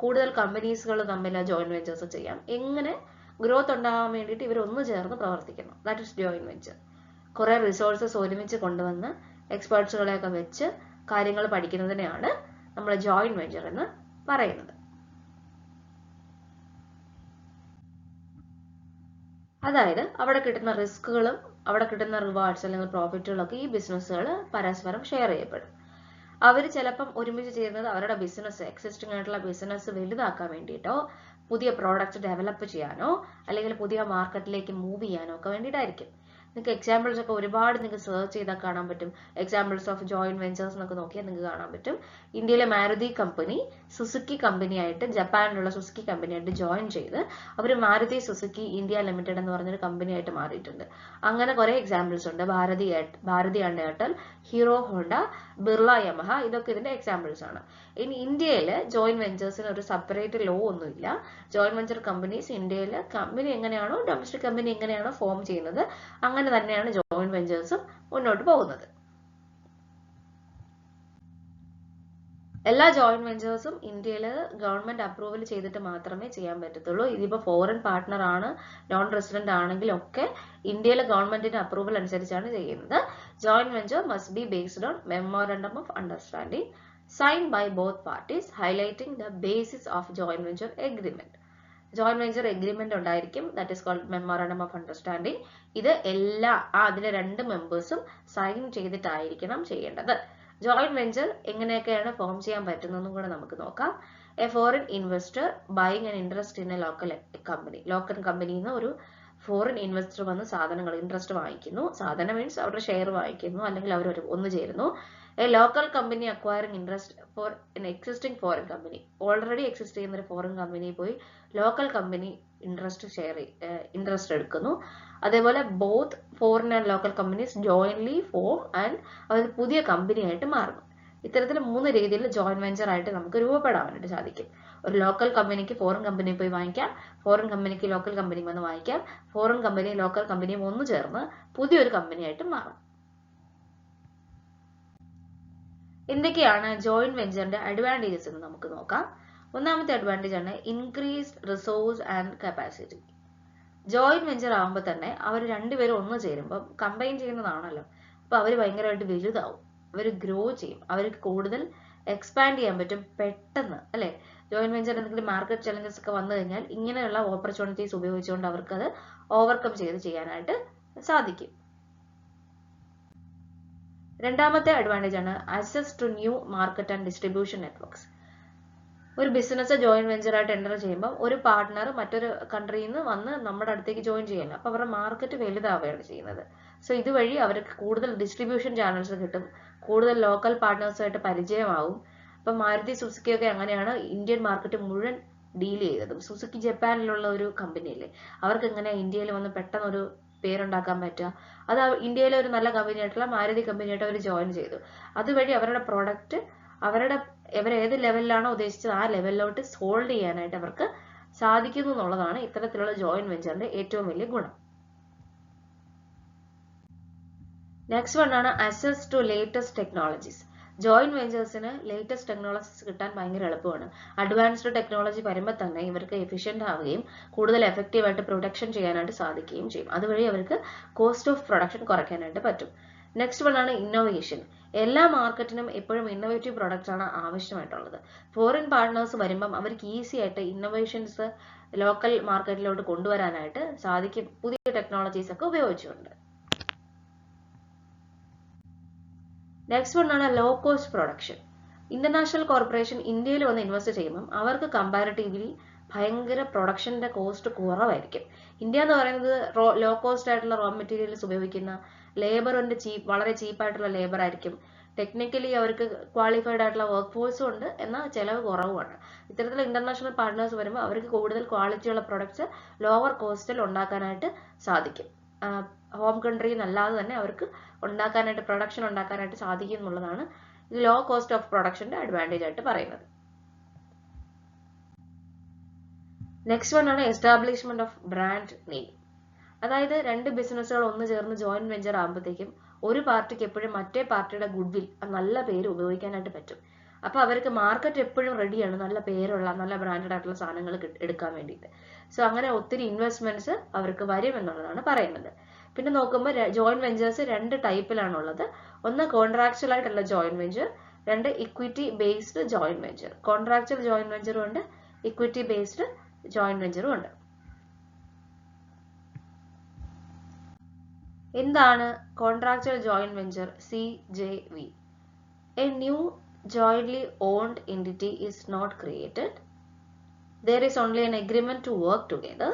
കൂടുതൽ കമ്പനീസുകൾ തമ്മിൽ ജോയിന്റ് വെഞ്ചേഴ്സ് ചെയ്യാം. എങ്ങനെ ഗ്രോത്ത് ഉണ്ടാകാൻ വേണ്ടിയിട്ട് ഇവർ ഒന്ന് ചേർന്ന് പ്രവർത്തിക്കണം. That is joint venture. കുറെ റിസോഴ്സസ് ഒരുമിച്ച് കൊണ്ടുവന്ന് എക്സ്പേർട്സുകളെയൊക്കെ വെച്ച് കാര്യങ്ങൾ പഠിക്കുന്നതിനെയാണ് നമ്മൾ ജോയിന്റ് വെഞ്ചർ എന്ന് പറയുന്നത്. അതായത് അവിടെ കിട്ടുന്ന റിസ്കുകളും അവിടെ കിട്ടുന്ന റിവാർഡ്സ് അല്ലെങ്കിൽ പ്രോഫിറ്റുകളൊക്കെ ഈ ബിസിനസ്സുകൾ പരസ്പരം ഷെയർ ചെയ്യപ്പെടും. അവർ ചിലപ്പം ഒരുമിച്ച് ചെയ്യുന്നത് അവരുടെ ബിസിനസ്, എക്സിസ്റ്റിംഗ് ആയിട്ടുള്ള ബിസിനസ് വലുതാക്കാൻ വേണ്ടിയിട്ടോ പുതിയ പ്രോഡക്റ്റ് ഡെവലപ്പ് ചെയ്യാനോ അല്ലെങ്കിൽ പുതിയ മാർക്കറ്റിലേക്ക് മൂവ് ചെയ്യാനോ ഒക്കെ വേണ്ടിയിട്ടായിരിക്കും. നിങ്ങൾക്ക് എക്സാമ്പിൾസ് ഒക്കെ ഒരുപാട് നിങ്ങൾക്ക് സെർച്ച് ചെയ്താൽ കാണാൻ പറ്റും. എക്സാമ്പിൾസ് ഓഫ് ജോയിന്റ് വെഞ്ചേഴ്സ് എന്നൊക്കെ നോക്കിയാൽ നിങ്ങൾക്ക് കാണാൻ പറ്റും. ഇന്ത്യയിലെ മാരുതി കമ്പനി സുസുക്കി കമ്പനിയായിട്ട്, ജപ്പാനിലുള്ള സുസുക്കി കമ്പനിയായിട്ട് ജോയിൻ ചെയ്ത് അവർ മാരുതി സുസുക്കി ഇന്ത്യ ലിമിറ്റഡ് എന്ന് പറഞ്ഞൊരു കമ്പനിയായിട്ട് മാറിയിട്ടുണ്ട്. അങ്ങനെ കുറെ എക്സാമ്പിൾസ് ഉണ്ട്. ഭാരതി എയർടെൽ, ഹീറോ ഹോണ്ട, ബിർള യമഹ, ഇതൊക്കെ ഇതിന്റെ എക്സാമ്പിൾസ് ആണ്. ഇനി ഇന്ത്യയിൽ ജോയിന്റ് വെഞ്ചേഴ്സിന് ഒരു സെപ്പറേറ്റ് ലോ ഒന്നുമില്ല. ജോയിന്റ് വെഞ്ചർ കമ്പനീസ് ഇന്ത്യയിൽ കമ്പനി എങ്ങനെയാണോ, ഡൊമസ്റ്റിക് കമ്പനി എങ്ങനെയാണോ ഫോം ചെയ്യുന്നത് അങ്ങനെ തന്നെയാണ് ജോയിന്റ് വെഞ്ചേഴ്സും മുന്നോട്ട് പോകുന്നത്. എല്ലാ ജോയിന്റ് വെഞ്ചേഴ്സും ഇന്ത്യയിൽ ഗവൺമെന്റ് അപ്രൂവൽ ചെയ്തിട്ട് മാത്രമേ ചെയ്യാൻ പറ്റത്തുള്ളൂ. ഇതിപ്പോ ഫോറിൻ പാർട്ട്ണർ ആണ്, നോൺ റെസിഡന്റ് ആണെങ്കിലും ഒക്കെ ഇന്ത്യയിലെ ഗവൺമെന്റിന്റെ അപ്രൂവൽ അനുസരിച്ചാണ് ചെയ്യുന്നത്. Joint venture must be based on memorandum of understanding signed by both parties, highlighting the basis of joint venture agreement. Joint venture agreement ഉണ്ടായിരിക്കും, that is called memorandum of understanding. ഇത് എല്ലാ അതിലെ രണ്ട് മെമ്പേഴ്സും സൈൻ ചെയ്തിട്ടായിരിക്കണം ചെയ്യേണ്ടത്. ജോയിന്റ് വെഞ്ചർ എങ്ങനെയൊക്കെയാണ് ഫോം ചെയ്യാൻ പറ്റുന്നതെന്നും കൂടെ നമുക്ക് നോക്കാം. A foreign investor buying an interest in A local company. Local കമ്പനിയിൽ നിന്ന് ഒരു ഫോറിൻ ഇൻവെസ്റ്റർ വന്ന് സാധനങ്ങൾ ഇൻട്രസ്റ്റ് വാങ്ങിക്കുന്നു. സാധനം മീൻസ് അവരുടെ ഷെയർ വാങ്ങിക്കുന്നു, അല്ലെങ്കിൽ അവർ ഒന്ന് ചേരുന്നു. A local company acquiring interest for an existing foreign company. Already exist ചെയ്യുന്ന ഒരു ഫോറിൻ കമ്പനി പോയി ലോക്കൽ കമ്പനി ഇൻട്രസ്റ്റ് എടുക്കുന്നു. അതേപോലെ both foreign and local companies jointly form and അവർ പുതിയ കമ്പനി ആയിട്ട് മാറുന്നു. ഇത്തരത്തിൽ 3 രീതിയിൽ ജോയിന്റ് വെഞ്ചർ ആയിട്ട് നമുക്ക് രൂപപ്പെടാനായിട്ട് സാധിക്കും. ഒരു ലോക്കൽ കമ്പനിക്ക് ഫോറിൻ കമ്പനി പോയി വാങ്ങിക്കാം, ഫോറിൻ കമ്പനിക്ക് ലോക്കൽ കമ്പനി വന്ന് വാങ്ങിക്കാം, ഫോറിൻ കമ്പനി ലോക്കൽ കമ്പനിയും ഒന്ന് ചേർന്ന് പുതിയൊരു കമ്പനിയായിട്ട് മാറും. എന്തൊക്കെയാണ് ജോയിന്റ് വെഞ്ചറിന്റെ അഡ്വാൻറ്റേജസ് എന്ന് നമുക്ക് നോക്കാം. ഒന്നാമത്തെ അഡ്വാൻറ്റേജ് ആണ് increased resource and capacity. Joint venture ആകുമ്പോൾ തന്നെ അവർ രണ്ടുപേരും ഒന്ന് ചേരുമ്പോൾ കമ്പൈൻ ചെയ്യുന്നതാണല്ലോ, അപ്പൊ അവർ ഭയങ്കരമായിട്ട് വലുതാവും, അവർ ഗ്രോ ചെയ്യും, അവർക്ക് കൂടുതൽ എക്സ്പാൻഡ് ചെയ്യാൻ പറ്റും പെട്ടെന്ന്, അല്ലെ? ജോയിന്റ് വെഞ്ചർ എന്തെങ്കിലും മാർക്കറ്റ് ചലഞ്ചസ് ഒക്കെ വന്നു കഴിഞ്ഞാൽ ഇങ്ങനെയുള്ള ഓപ്പർച്യൂണിറ്റീസ് ഉപയോഗിച്ചുകൊണ്ട് അവർക്കത് ഓവർകം ചെയ്യാനായിട്ട് സാധിക്കും. രണ്ടാമത്തെ അഡ്വാൻറ്റേജ് ആണ് access to new market and distribution networks. ഒരു ബിസിനസ് ജോയിന്റ് വെഞ്ചർ ആയിട്ട് എൻ്റർ ചെയ്യുമ്പോൾ ഒരു പാർട്ട്ണർ മറ്റൊരു കൺട്രിയിൽ നിന്ന് വന്ന് നമ്മുടെ അടുത്തേക്ക് ജോയിൻ ചെയ്യണം. അപ്പൊ അവരുടെ മാർക്കറ്റ് വലുതാവുകയാണ് ചെയ്യുന്നത്. സോ ഇതുവഴി അവർക്ക് കൂടുതൽ ഡിസ്ട്രിബ്യൂഷൻ ചാനൽസ് കിട്ടും, കൂടുതൽ ലോക്കൽ പാർട്ട്നേഴ്സുമായിട്ട് പരിചയമാവും. അപ്പൊ മാരുതി സുസുക്കി ഒക്കെ അങ്ങനെയാണ് ഇന്ത്യൻ മാർക്കറ്റ് മുഴുവൻ ഡീൽ ചെയ്തതും. സുസുക്കി ജപ്പാനിലുള്ള ഒരു കമ്പനിയല്ലേ, അവർക്ക് എങ്ങനെ ഇന്ത്യയിൽ വന്ന് പെട്ടെന്ന് ഒരു പേരുണ്ടാക്കാൻ പറ്റുക? അത് ഇന്ത്യയിലെ ഒരു നല്ല കമ്പനിയായിട്ടുള്ള മാരുതി കമ്പനിയായിട്ട് അവർ ജോയിൻ ചെയ്തു. അതുവഴി അവരുടെ പ്രോഡക്റ്റ് അവർ ഏത് ലെവലിലാണോ ഉദ്ദേശിച്ചത് ആ ലെവലിലോട്ട് സോൾവ് ചെയ്യാനായിട്ട് അവർക്ക് സാധിക്കുന്നു എന്നുള്ളതാണ് ഇത്തരത്തിലുള്ള ജോയിന്റ് വെഞ്ചറിന്റെ ഏറ്റവും വലിയ ഗുണം. നെക്സ്റ്റ് വൺ ആണ് access to latest technologies. Joint വെഞ്ചേഴ്സിന് ലേറ്റസ്റ്റ് ടെക്നോളജീസ് കിട്ടാൻ ഭയങ്കര എളുപ്പമാണ്. അഡ്വാൻസ്ഡ് ടെക്നോളജി വരുമ്പോൾ തന്നെ ഇവർക്ക് എഫിഷ്യന്റ് ആവുകയും കൂടുതൽ എഫക്റ്റീവായിട്ട് പ്രൊഡക്ഷൻ ചെയ്യാനായിട്ട് സാധിക്കുകയും ചെയ്യും. അതുവഴി അവർക്ക് കോസ്റ്റ് ഓഫ് പ്രൊഡക്ഷൻ കുറയ്ക്കാനായിട്ട് പറ്റും. നെക്സ്റ്റ് വൺ ആണ് ഇന്നോവേഷൻ. എല്ലാ മാർക്കറ്റിനും എപ്പോഴും ഇന്നോവേറ്റീവ് പ്രൊഡക്ട്സ് ആണ് ആവശ്യമായിട്ടുള്ളത്. ഫോറിൻ പാർട്ട്നേഴ്സ് വരുമ്പം അവർക്ക് ഈസി ആയിട്ട് ഇന്നോവേഷൻസ് ലോക്കൽ മാർക്കറ്റിലോട്ട് കൊണ്ടുവരാനായിട്ട് സാധിക്കും, പുതിയ ടെക്നോളജീസ് ഒക്കെ ഉപയോഗിച്ചുകൊണ്ട്. നെക്സ്റ്റ് വൺ ആണ് low cost production. International corporation ഇന്ത്യയിൽ വന്ന് ഇൻവെസ്റ്റ് ചെയ്യുമ്പം അവർക്ക് കമ്പാരിറ്റീവ്ലി ഭയങ്കര പ്രൊഡക്ഷന്റെ കോസ്റ്റ് കുറവായിരിക്കും. ഇന്ത്യ എന്ന് പറയുന്നത് ലോ കോസ്റ്റ് ആയിട്ടുള്ള റോ മെറ്റീരിയൽസ് ഉപയോഗിക്കുന്ന, ലേബറിന്റെ വളരെ ചീപ്പായിട്ടുള്ള ലേബർ ആയിരിക്കും. ടെക്നിക്കലി അവർക്ക് ക്വാളിഫൈഡ് ആയിട്ടുള്ള വർക്ക് ഫോഴ്സും ഉണ്ട്, എന്നാൽ ചെലവ് കുറവുമാണ്. ഇത്തരത്തിലുള്ള ഇന്റർനാഷണൽ പാർട്ട്നേഴ്സ് വരുമ്പോൾ അവർക്ക് കൂടുതൽ ക്വാളിറ്റിയുള്ള പ്രൊഡക്ട്സ് ലോവർ കോസ്റ്റിൽ ഉണ്ടാക്കാനായിട്ട് സാധിക്കും. ഹോം കൺട്രിയിൽ നിന്നല്ലാതെ തന്നെ അവർക്ക് പ്രൊഡക്ഷൻ ഉണ്ടാക്കാനായിട്ട് സാധിക്കും എന്നുള്ളതാണ് ലോ കോസ്റ്റ് ഓഫ് പ്രൊഡക്ഷന്റെ അഡ്വാൻറ്റേജ് ആയിട്ട് പറയുന്നത്. നെക്സ്റ്റ് വൺ ആണ് എസ്റ്റാബ്ലിഷ്മെന്റ് ഓഫ് ബ്രാൻഡ് നെയിം. അതായത് രണ്ട് ബിസിനസ്സുകൾ ഒന്ന് ചേർന്ന് ജോയിന്റ് വെഞ്ചർ ആകുമ്പോഴത്തേക്കും ഒരു പാർട്ടിക്ക് എപ്പോഴും മറ്റേ പാർട്ടിയുടെ ഗുഡ്വിൽ നല്ല പേര് ഉപയോഗിക്കാനായിട്ട് പറ്റും. അപ്പൊ അവർക്ക് മാർക്കറ്റ് എപ്പോഴും റെഡിയാണ് നല്ല പേരുള്ള നല്ല ബ്രാൻഡഡ് ആയിട്ടുള്ള സാധനങ്ങൾ എടുക്കാൻ വേണ്ടിയിട്ട്. സോ അങ്ങനെ ഒത്തിരി ഇൻവെസ്റ്റ്മെന്റ്സ് അവർക്ക് വരും എന്നുള്ളതാണ് പറയുന്നത്. പിന്നെ നോക്കുമ്പോൾ ജോയിന്റ് വെഞ്ചേഴ്സ് 2 ടൈപ്പിലാണുള്ളത്. ഒന്ന് കോൺട്രാക്ച്വൽ ആയിട്ടുള്ള joint venture, 2 equity based joint venture. Contractual joint വെഞ്ചറും ഉണ്ട്, ഇക്വിറ്റി ബേസ്ഡ് ജോയിന്റ് വെഞ്ചറും ഉണ്ട്. എന്താണ് contractual joint venture? CJV. A new jointly owned entity is not created. There is only an agreement to work together.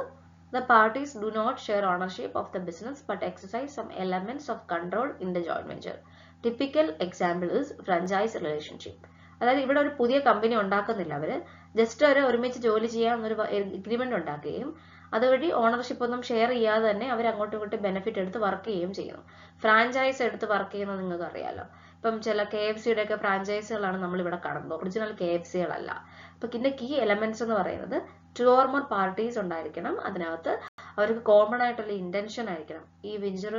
The parties do not share ownership of the business but exercise some elements of control in the joint venture. Typical example is franchise relationship. അതായത് ഇവിടെ ഒരു പുതിയ കമ്പനി ഉണ്ടാക്കുന്നില്ല, അവര് ജസ്റ്റ് ഒരു ഒരുമിച്ച് ജോലി ചെയ്യാമെന്നൊരു എഗ്രിമെന്റ് ഉണ്ടാക്കുകയും അതുവഴി ഓണർഷിപ്പ് ഒന്നും ഷെയർ ചെയ്യാതെ തന്നെ അവർ അങ്ങോട്ടും ഇങ്ങോട്ടും ബെനിഫിറ്റ് എടുത്ത് വർക്ക് ചെയ്യുകയും ചെയ്യുന്നു. ഫ്രാഞ്ചൈസ് എടുത്ത് വർക്ക് ചെയ്യുന്നത് നിങ്ങൾക്ക് അറിയാലോ. ഇപ്പം ചില KFCയുടെ ഒക്കെ ഫ്രാഞ്ചൈസുകളാണ് നമ്മൾ ഇവിടെ കാണുന്നത്, ഒറിജിനൽ KFCകളല്ല. അപ്പൊ ഇതിന്റെ കീ എലമെന്റ്സ് എന്ന് പറയുന്നത് 2 or more പാർട്ടീസ് ഉണ്ടായിരിക്കണം, അതിനകത്ത് അവർക്ക് കോമൺ ആയിട്ടുള്ള ഇന്റൻഷൻ ആയിരിക്കണം, ഈ വെഞ്ചർ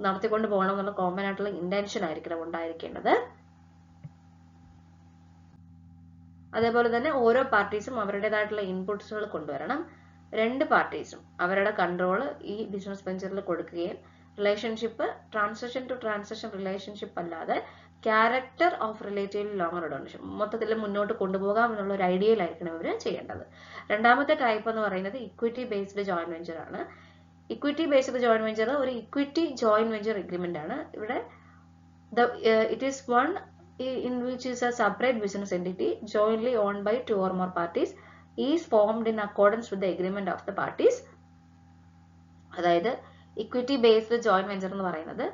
നടത്തിക്കൊണ്ട് പോകണം എന്നുള്ള കോമൺ ആയിട്ടുള്ള ഇന്റൻഷൻ ആയിരിക്കണം ഉണ്ടായിരിക്കേണ്ടത്. അതേപോലെ തന്നെ ഓരോ പാർട്ടീസും അവരുടേതായിട്ടുള്ള ഇൻപുട്സുകൾ കൊണ്ടുവരണം. 2 പാർട്ടീസും അവരുടെ കൺട്രോൾ ഈ ബിസിനസ് വെഞ്ചറിൽ കൊടുക്കുകയും relationship transaction to transaction relationship അല്ലാതെ character of relatively longer donation മൊത്തത്തിൽ മുന്നോട്ട് കൊണ്ടുപോകാം എന്നുള്ള ഒരു ഐഡിയയിലായിരിക്കണം ഇവർ ചെയ്യേണ്ടത്. രണ്ടാമത്തെ ടൈപ്പ് എന്ന് പറയുന്നത് ഇക്വിറ്റി ബേസ്ഡ് ജോയിന്റ് വെഞ്ചർ ആണ്. ഇക്വിറ്റി ബേസ്ഡ് ജോയിന്റ് വെഞ്ചർ ഒരു ഇക്വിറ്റി ജോയിന്റ് വെഞ്ചർ എഗ്രിമെന്റ് ആണ്. ഇവിടെ it is one in which is a separate business entity jointly owned by 2 or more parties is formed in accordance with the agreement of the parties. അതായത് ഇക്വിറ്റി ബേസ്ഡ് ജോയിന്റ് വെഞ്ചർ എന്ന് പറയുന്നത്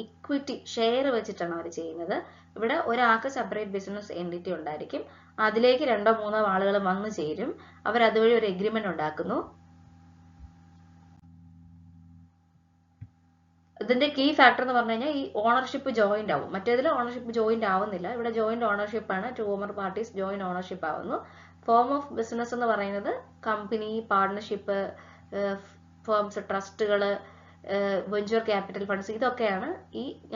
ഇക്വിറ്റി ഷെയർ വെച്ചിട്ടാണ് അവർ ചെയ്യുന്നത്. ഇവിടെ ഒരാൾക്ക് സെപ്പറേറ്റ് ബിസിനസ് എൻറ്റിറ്റി ഉണ്ടായിരിക്കും, അതിലേക്ക് 2 or 3 ആളുകൾ വന്നു ചേരും, അവർ അതുവഴി ഒരു എഗ്രിമെന്റ് ഉണ്ടാക്കുന്നു. ഇതിന്റെ കീ ഫാക്ടർ എന്ന് പറഞ്ഞു കഴിഞ്ഞാൽ ഈ ഓണർഷിപ്പ് ജോയിന്റ് ആവും. മറ്റേതിൽ ഓണർഷിപ്പ് ജോയിന്റ് ആവുന്നില്ല, ഇവിടെ ജോയിന്റ് ഓണർഷിപ്പ് ആണ്. 2 or more parties joint ownership ആവുന്നു. ഫോം ഓഫ് ബിസിനസ് എന്ന് പറയുന്നത് കമ്പനി, പാർട്ണർഷിപ്പ്, ഫേംസ്, ട്രസ്റ്റുകൾ, വെഞ്ചർ ക്യാപിറ്റൽ ഫണ്ട്സ്, ഇതൊക്കെയാണ്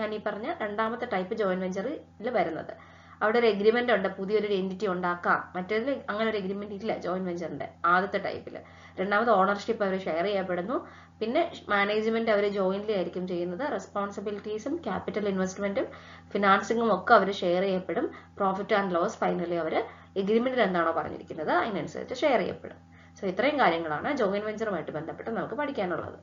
ഞാൻ ഈ പറഞ്ഞ രണ്ടാമത്തെ ടൈപ്പ് ജോയിന്റ് വെഞ്ചറിൽ വരുന്നത്. അവിടെ ഒരു എഗ്രിമെന്റ് ഉണ്ട്, പുതിയൊരു എൻറ്റിറ്റി ഉണ്ടാക്കാം. മറ്റേതിൽ അങ്ങനെ ഒരു എഗ്രിമെന്റ് ഇല്ല ജോയിന്റ് വെഞ്ചറിന്റെ ആദ്യത്തെ ടൈപ്പിൽ. രണ്ടാമത് ഓണർഷിപ്പ് അവർ ഷെയർ ചെയ്യപ്പെടുന്നു. പിന്നെ മാനേജ്മെന്റ് അവർ ജോയിന്റ്ലി ആയിരിക്കും ചെയ്യുന്നത്. റെസ്പോൺസിബിലിറ്റീസും ക്യാപിറ്റൽ ഇൻവെസ്റ്റ്മെന്റും ഫിനാൻസിങ്ങും ഒക്കെ അവർ ഷെയർ ചെയ്യപ്പെടും. പ്രോഫിറ്റ് ആൻഡ് ലോസ് ഫൈനലി അവർ എഗ്രിമെന്റിൽ എന്താണോ പറഞ്ഞിരിക്കുന്നത് അതിനനുസരിച്ച് ഷെയർ ചെയ്യപ്പെടും. സോ ഇത്രയും കാര്യങ്ങളാണ് ജോയിന്റ് വെഞ്ചറുമായിട്ട് ബന്ധപ്പെട്ട് നമുക്ക് പഠിക്കാനുള്ളത്.